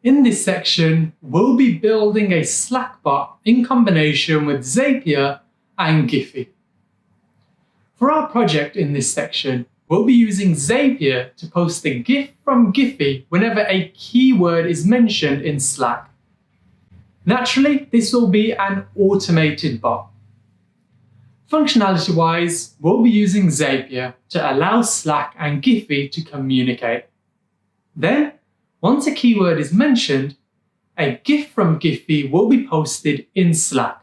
In this section, we'll be building a Slack bot in combination with Zapier and Gify. For our project in this section, we'll be using Zapier to post a GIF from Gify whenever a keyword is mentioned in Slack. Naturally, this will be an automated bot. Functionality-wise, we'll be using Zapier to allow Slack and Gify to communicate. Then, once a keyword is mentioned, a GIF from Gify will be posted in Slack.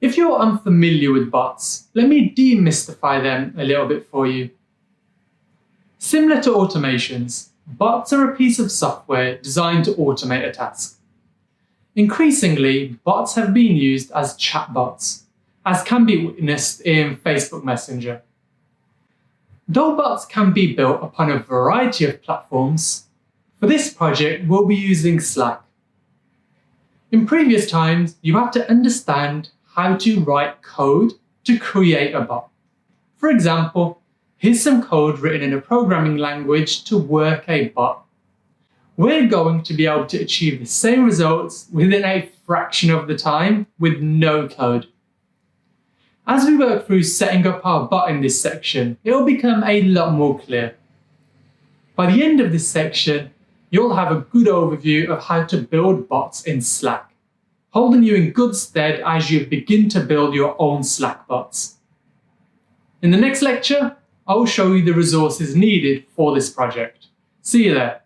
If you're unfamiliar with bots, let me demystify them a little bit for you. Similar to automations, bots are a piece of software designed to automate a task. Increasingly, bots have been used as chatbots, as can be witnessed in Facebook Messenger. Though bots can be built upon a variety of platforms, for this project we'll be using Slack. In previous times, you have to understand how to write code to create a bot. For example, here's some code written in a programming language to work a bot. We're going to be able to achieve the same results within a fraction of the time with no code. As we work through setting up our bot in this section, it will become a lot more clear. By the end of this section, you'll have a good overview of how to build bots in Slack, holding you in good stead as you begin to build your own Slack bots. In the next lecture, I will show you the resources needed for this project. See you there.